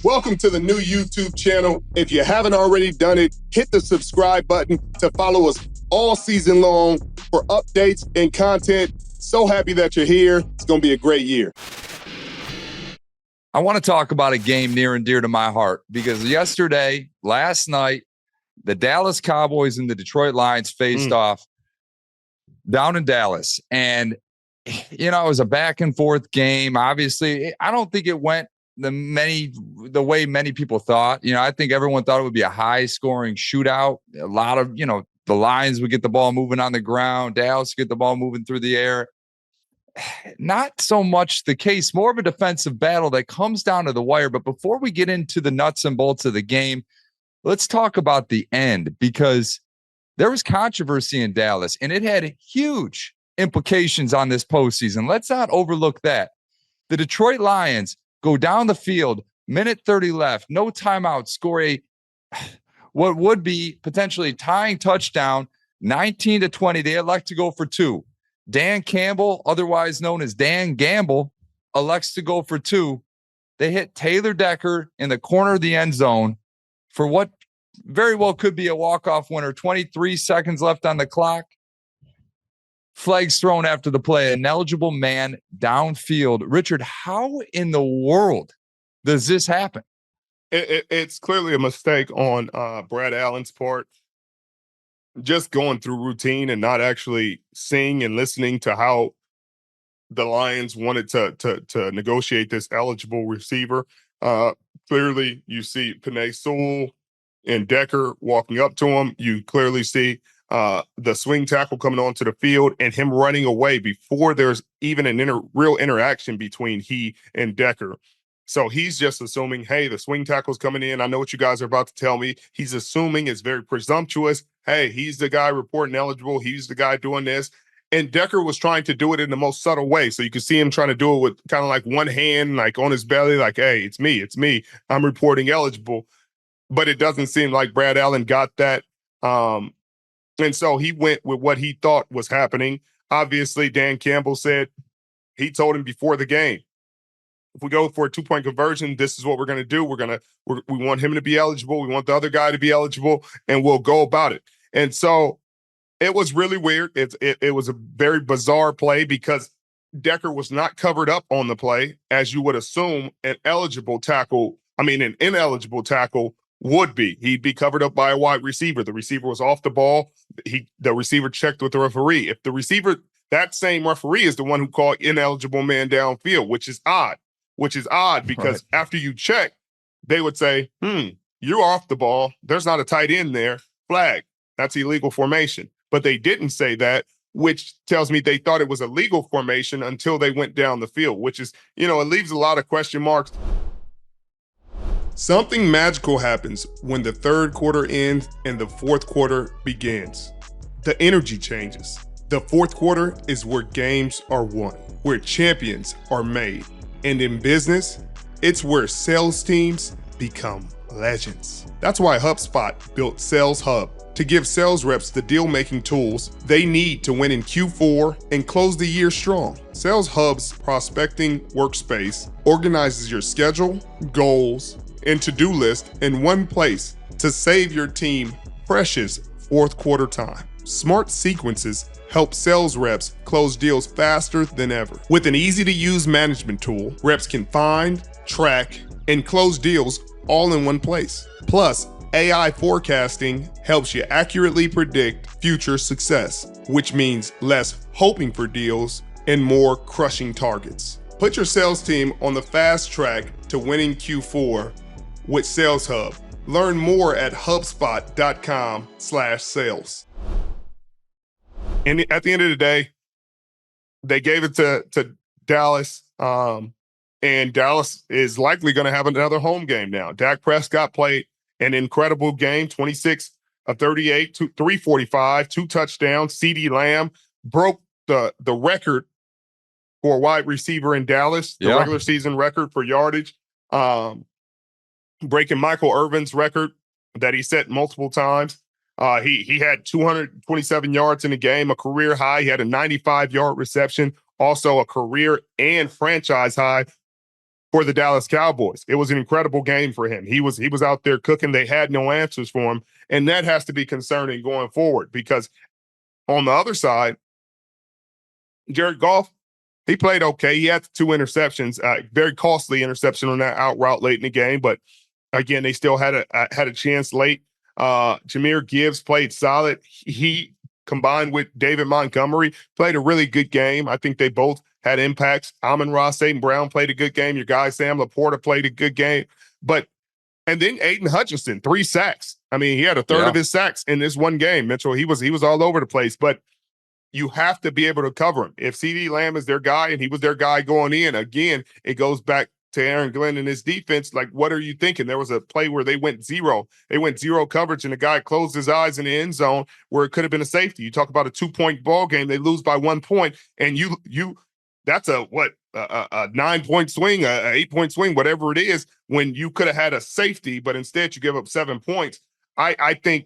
Welcome to the new YouTube channel. If you haven't already done it, hit the subscribe button to follow us all season long for updates and content. So happy that you're here. It's going to be a great year. I want to talk about a game near and dear to my heart because last night, the Dallas Cowboys and the Detroit Lions faced off down in Dallas. And, it was a back and forth game. Obviously, I don't think it went the way many people thought. I think everyone thought it would be a high scoring shootout. A lot of, the Lions would get the ball moving on the ground. Dallas would get the ball moving through the air. Not so much the case, more of a defensive battle that comes down to the wire. But before we get into the nuts and bolts of the game, let's talk about the end, because there was controversy in Dallas and it had huge implications on this postseason. Let's not overlook that. The Detroit Lions go down the field, minute 30 left, no timeout, score what would be potentially tying touchdown, 19-20. They elect to go for two. Dan Campbell, otherwise known as Dan Gamble, elects to go for two. They hit Taylor Decker in the corner of the end zone for what very well could be a walk-off winner. 23 seconds left on the clock. Flags thrown after the play. An eligible man downfield. Richard, how in the world does this happen? It's clearly a mistake on Brad Allen's part. Just going through routine and not actually seeing and listening to how the Lions wanted to negotiate this eligible receiver. Clearly, you see Penei Sewell and Decker walking up to him. You clearly see the swing tackle coming onto the field and him running away before there's even an real interaction between he and Decker. So he's just assuming, hey, the swing tackle's coming in. I know what you guys are about to tell me. He's assuming, it's very presumptuous. Hey, he's the guy reporting eligible. He's the guy doing this. And Decker was trying to do it in the most subtle way. So you could see him trying to do it with kind of like one hand, like on his belly, like, hey, it's me. I'm reporting eligible. But it doesn't seem like Brad Allen got that. And so he went with what he thought was happening. Obviously, Dan Campbell said, he told him before the game, if we go for a 2-point conversion, this is what we're going to do. We want him to be eligible. We want the other guy to be eligible, and we'll go about it. And so it was really weird. It was a very bizarre play because Decker was not covered up on the play, as you would assume an ineligible tackle would be. He'd be covered up by a wide receiver. The receiver was off the ball. The receiver checked with the referee. If the receiver, that same referee is the one who called ineligible man downfield, which is odd because after you check, they would say, you're off the ball. There's not a tight end there. Flag. That's illegal formation. But they didn't say that, which tells me they thought it was a legal formation until they went down the field, which is, it leaves a lot of question marks. Something magical happens when the third quarter ends and the fourth quarter begins. The energy changes. The fourth quarter is where games are won, where champions are made. And in business, it's where sales teams become legends. That's why HubSpot built Sales Hub to give sales reps the deal-making tools they need to win in Q4 and close the year strong. Sales Hub's prospecting workspace organizes your schedule, goals, and to-do list in one place to save your team precious fourth quarter time. Smart sequences help sales reps close deals faster than ever. With an easy-to-use management tool, reps can find, track, and close deals all in one place. Plus, AI forecasting helps you accurately predict future success, which means less hoping for deals and more crushing targets. Put your sales team on the fast track to winning Q4 with Sales Hub. Learn more at HubSpot.com/sales. And at the end of the day, they gave it to Dallas, and Dallas is likely going to have another home game now. Dak Prescott played an incredible game, 26 of 38, 345, 2 touchdowns. CeeDee Lamb broke the record for a wide receiver in Dallas, the regular season record for yardage, breaking Michael Irvin's record that he set multiple times. He had 227 yards in the game, a career high. He had a 95-yard reception, also a career and franchise high for the Dallas Cowboys. It was an incredible game for him. He was out there cooking. They had no answers for him, and that has to be concerning going forward because on the other side, Jared Goff, he played okay. He had 2 interceptions, very costly interception on that out route late in the game, but again, they still had a chance late. Jahmyr Gibbs played solid. He combined with David Montgomery played a really good game. I think they both had impacts. Amon-Ra St. Brown played a good game. Your guy Sam Laporta played a good game. And then Aiden Hutchinson, 3 sacks. I mean, he had a third of his sacks in this one game. Mitchell, he was all over the place, but you have to be able to cover him. If CeeDee Lamb is their guy and he was their guy going in, again, it goes back to Aaron Glenn and his defense. Like, what are you thinking? There was a play where they went zero. They went zero coverage, and the guy closed his eyes in the end zone where it could have been a safety. You talk about a 2-point ball game. They lose by 1 point, and that's a 9-point swing, a 8-point swing, whatever it is, when you could have had a safety, but instead you give up 7 points. I think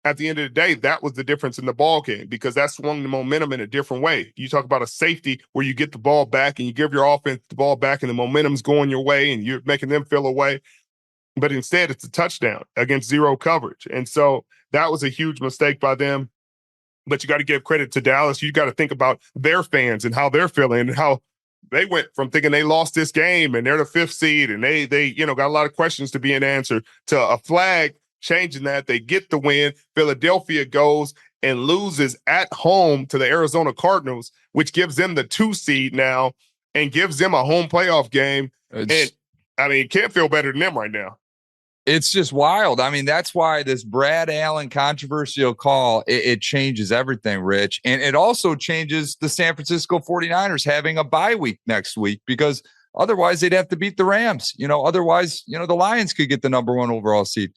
at the end of the day, that was the difference in the ball game because that swung the momentum in a different way. You talk about a safety where you get the ball back and you give your offense the ball back and the momentum's going your way and you're making them feel away. But instead, it's a touchdown against zero coverage. And so that was a huge mistake by them. But you got to give credit to Dallas. You got to think about their fans and how they're feeling and how they went from thinking they lost this game and they're the 5th seed and they got a lot of questions to being answered to a flag changing that. They get the win. Philadelphia goes and loses at home to the Arizona Cardinals, which gives them the 2 seed now and gives them a home playoff game. Can't feel better than them right now. It's just wild. I mean, that's why this Brad Allen controversial call, it changes everything, Rich. And it also changes the San Francisco 49ers having a bye week next week because otherwise they'd have to beat the Rams. Otherwise, the Lions could get the number 1 overall seed.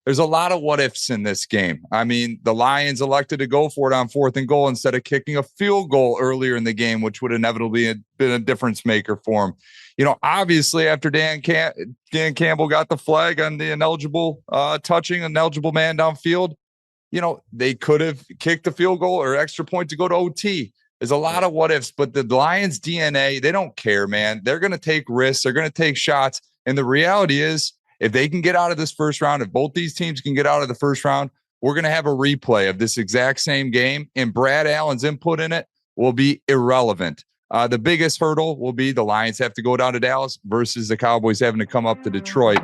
There's a lot of what ifs in this game. I mean, the Lions elected to go for it on 4th and goal instead of kicking a field goal earlier in the game, which would inevitably been a difference maker for them. Obviously after Dan Campbell got the flag on the ineligible touching an eligible man downfield, they could have kicked the field goal or extra point to go to OT. There's a lot of what ifs, but the Lions DNA, they don't care, man. They're going to take risks. They're going to take shots. And the reality is, if they can get out of this first round, if both these teams can get out of the first round, we're going to have a replay of this exact same game, and Brad Allen's input in it will be irrelevant. The biggest hurdle will be the Lions have to go down to Dallas versus the Cowboys having to come up to Detroit.